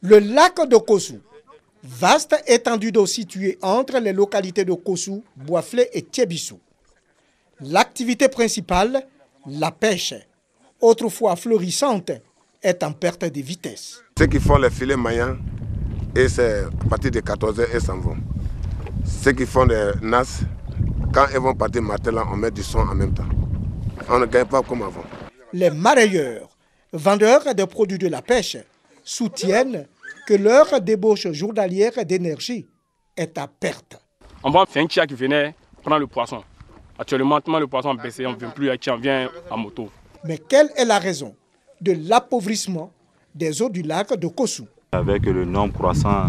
Le lac de Kossou, vaste étendue d'eau située entre les localités de Kossou, Boisflé et Tiébissou. L'activité principale, la pêche, autrefois florissante, est en perte de vitesse. Ceux qui font les filets maillants, et c'est à partir de 14 h, ils s'en vont. Ceux qui font des nasses, quand ils vont partir martelant, on met du son en même temps. On ne gagne pas comme avant. Les marailleurs, vendeurs de produits de la pêche, soutiennent que leur débauche journalière d'énergie est à perte. On voit un tia qui venait prendre le poisson. Actuellement, le poisson a baissé, on ne vient plus, on vient à moto. Mais quelle est la raison de l'appauvrissement des eaux du lac de Kossou? Avec le nombre croissant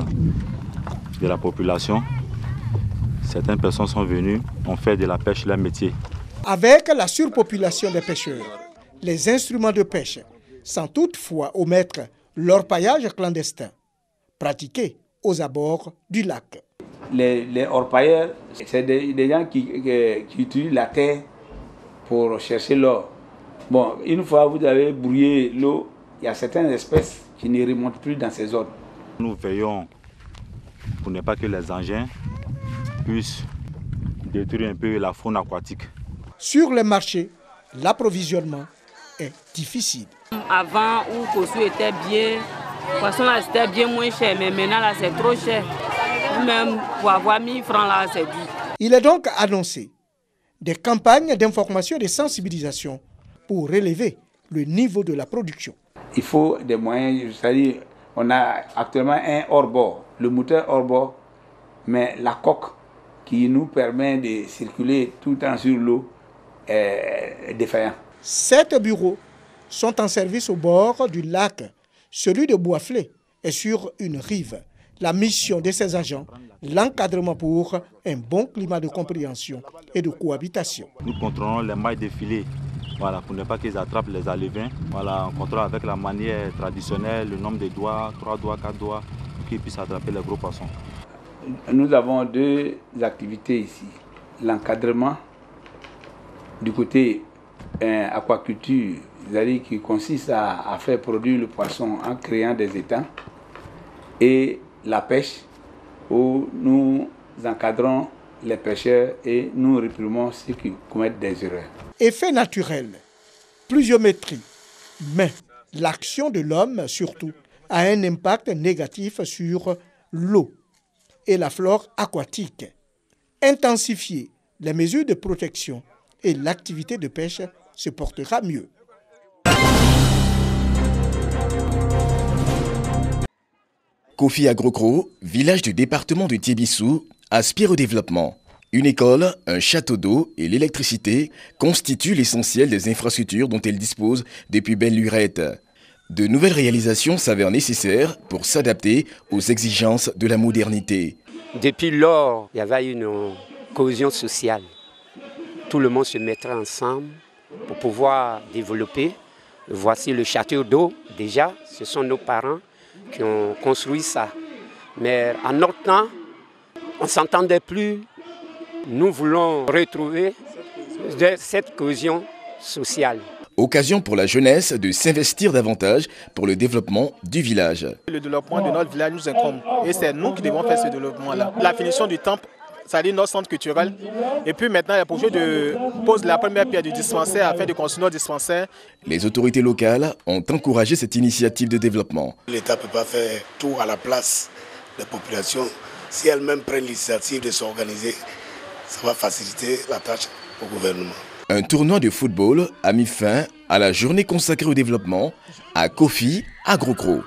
de la population, certaines personnes sont venues, ont fait de la pêche leur métier. Avec la surpopulation des pêcheurs, les instruments de pêche, sans toutefois omettre l'orpaillage clandestin, pratiqué aux abords du lac. Les orpailleurs, c'est des gens qui utilisent la terre pour chercher l'or. Bon, une fois vous avez brouillé l'eau, il y a certaines espèces qui ne remontent plus dans ces zones. Nous veillons pour ne pas que les engins puissent détruire un peu la faune aquatique. Sur le marché, l'approvisionnement est difficile. Avant, où Kossou était bien, poisson là c'était bien moins cher, mais maintenant là c'est trop cher. Même pour avoir 1000 francs là, c'est dur. Il est donc annoncé des campagnes d'information et de sensibilisation pour relever le niveau de la production. Il faut des moyens, c'est-à-dire on a actuellement un hors-bord, le moteur hors-bord, mais la coque qui nous permet de circuler tout le temps sur l'eau est défaillant. 7 bureaux sont en service au bord du lac. Celui de Boisflé est sur une rive. La mission de ces agents, l'encadrement pour un bon climat de compréhension et de cohabitation. Nous contrôlons les mailles de filet, voilà, pour ne pas qu'ils attrapent les alevins. Voilà, on contrôle avec la manière traditionnelle, le nombre de doigts, 3 doigts, 4 doigts, pour qu'ils puissent attraper les gros poissons. Nous avons 2 activités ici. L'encadrement du côté aquaculture, c'est-à-dire qui consiste à faire produire le poisson en créant des étangs, et la pêche où nous encadrons les pêcheurs et nous réprimons ceux qui commettent des erreurs. Effet naturel, pluviométrie, mais l'action de l'homme surtout a un impact négatif sur l'eau et la flore aquatique. Intensifier les mesures de protection et l'activité de pêche se portera mieux. Kofi Agrocro, village du département de Tiébissou, aspire au développement. Une école, un château d'eau et l'électricité constituent l'essentiel des infrastructures dont elle dispose depuis belle lurette. De nouvelles réalisations s'avèrent nécessaires pour s'adapter aux exigences de la modernité. Depuis lors, il y avait une cohésion sociale. Tout le monde se mettrait ensemble pour pouvoir développer. Voici le château d'eau, déjà, ce sont nos parents qui ont construit ça. Mais en notre temps, on ne s'entendait plus. Nous voulons retrouver cette cohésion sociale. Occasion pour la jeunesse de s'investir davantage pour le développement du village. Le développement de notre village nous incombe et c'est nous qui devons faire ce développement-là. La finition du temple, c'est-à-dire notre centre culturel. Et puis maintenant, il y a pour de poser la première pierre du dispensaire afin de construire notre dispensaire. Les autorités locales ont encouragé cette initiative de développement. L'État ne peut pas faire tout à la place des populations. Si elles-mêmes prennent l'initiative de s'organiser, ça va faciliter la tâche au gouvernement. Un tournoi de football a mis fin à la journée consacrée au développement à Kofi Agrocro.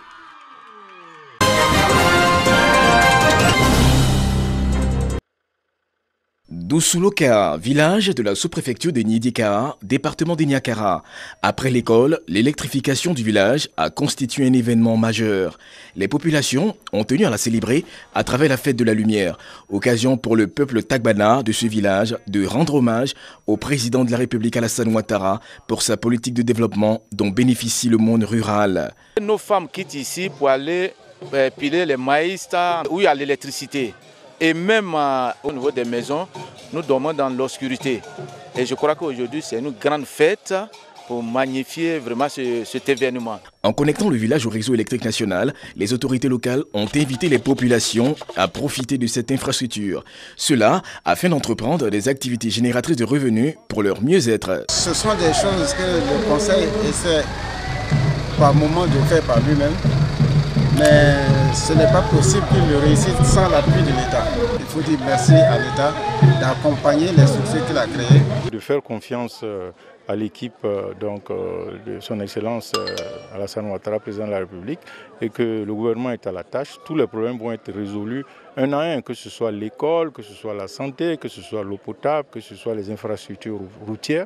Doussouloka, village de la sous-préfecture de Nidikara, département de Niakara. Après l'école, l'électrification du village a constitué un événement majeur. Les populations ont tenu à la célébrer à travers la fête de la lumière. Occasion pour le peuple tagbana de ce village de rendre hommage au président de la République Alassane Ouattara pour sa politique de développement dont bénéficie le monde rural. Nos femmes quittent ici pour aller piler les maïs où il y a l'électricité. Et même au niveau des maisons, nous dormons dans l'obscurité. Et je crois qu'aujourd'hui, c'est une grande fête pour magnifier vraiment cet événement. En connectant le village au réseau électrique national, les autorités locales ont invité les populations à profiter de cette infrastructure. Cela afin d'entreprendre des activités génératrices de revenus pour leur mieux-être. Ce sont des choses que le conseil essaie par moment de faire par lui-même. Mais ce n'est pas possible qu'il le réussisse sans l'appui de l'État. Il faut dire merci à l'État d'accompagner les structures qu'il a créées. De faire confiance à l'équipe de son Excellence Alassane Ouattara, président de la République, et que le gouvernement est à la tâche. Tous les problèmes vont être résolus un à un, que ce soit l'école, que ce soit la santé, que ce soit l'eau potable, que ce soit les infrastructures routières.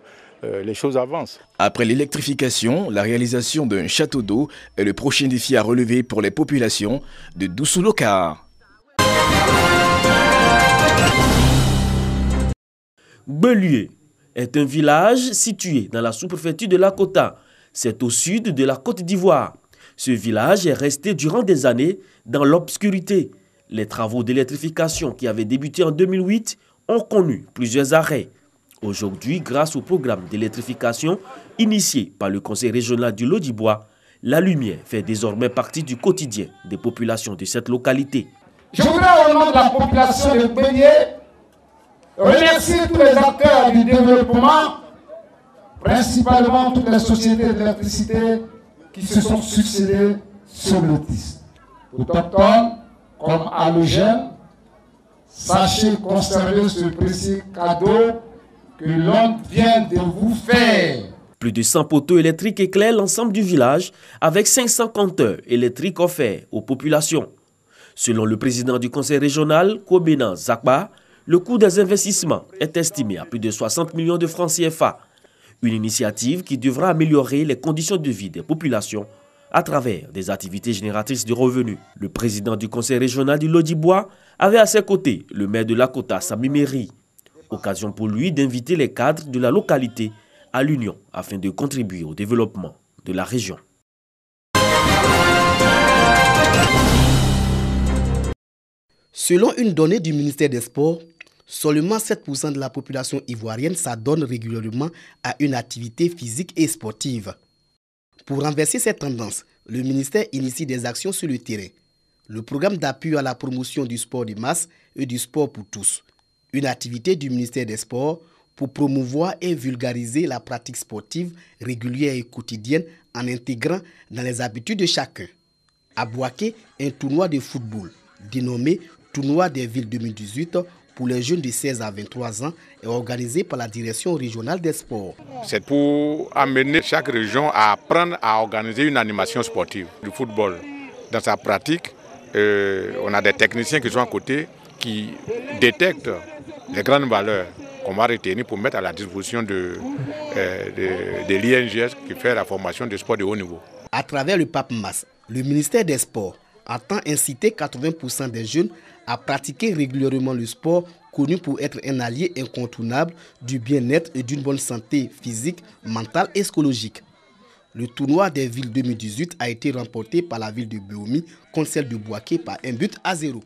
Les choses avancent. Après l'électrification, la réalisation d'un château d'eau est le prochain défi à relever pour les populations de Doussoulo-Kara. Belué est un village situé dans la sous-préfecture de Lakota. C'est au sud de la Côte d'Ivoire. Ce village est resté durant des années dans l'obscurité. Les travaux d'électrification qui avaient débuté en 2008 ont connu plusieurs arrêts. Aujourd'hui, grâce au programme d'électrification initié par le conseil régional du Lodibois, la lumière fait désormais partie du quotidien des populations de cette localité. Je voudrais au nom de la population de Belué remercier tous les acteurs du développement, principalement toutes les sociétés d'électricité qui se sont succédées sur le TIS. Autochtones comme halogènes, sachez conserver ce précieux cadeau que l'on vient de vous faire. Plus de 100 poteaux électriques éclairent l'ensemble du village avec 500 compteurs électriques offerts aux populations. Selon le président du conseil régional, Kobena Zakba, le coût des investissements est estimé à plus de 60 millions de francs CFA. Une initiative qui devra améliorer les conditions de vie des populations à travers des activités génératrices de revenus. Le président du conseil régional du Lodibois avait à ses côtés le maire de Lakota, Sami Meri. Occasion pour lui d'inviter les cadres de la localité à l'union afin de contribuer au développement de la région. Selon une donnée du ministère des Sports, seulement 7% de la population ivoirienne s'adonne régulièrement à une activité physique et sportive. Pour renverser cette tendance, le ministère initie des actions sur le terrain. Le programme d'appui à la promotion du sport de masse et du sport pour tous. Une activité du ministère des Sports pour promouvoir et vulgariser la pratique sportive régulière et quotidienne en intégrant dans les habitudes de chacun. À Bouaké, un tournoi de football dénommé Tournoi des villes 2018 pour les jeunes de 16 à 23 ans est organisé par la direction régionale des sports. C'est pour amener chaque région à apprendre à organiser une animation sportive du football. Dans sa pratique, on a des techniciens qui sont à côté qui détectent les grandes valeurs qu'on va retenir pour mettre à la disposition de l'INGS qui fait la formation de sport de haut niveau. À travers le PAPMAS, le ministère des Sports entend inciter 80% des jeunes à pratiquer régulièrement le sport, connu pour être un allié incontournable du bien-être et d'une bonne santé physique, mentale et psychologique. Le tournoi des villes 2018 a été remporté par la ville de Beoumi contre celle de Bouaké par 1-0.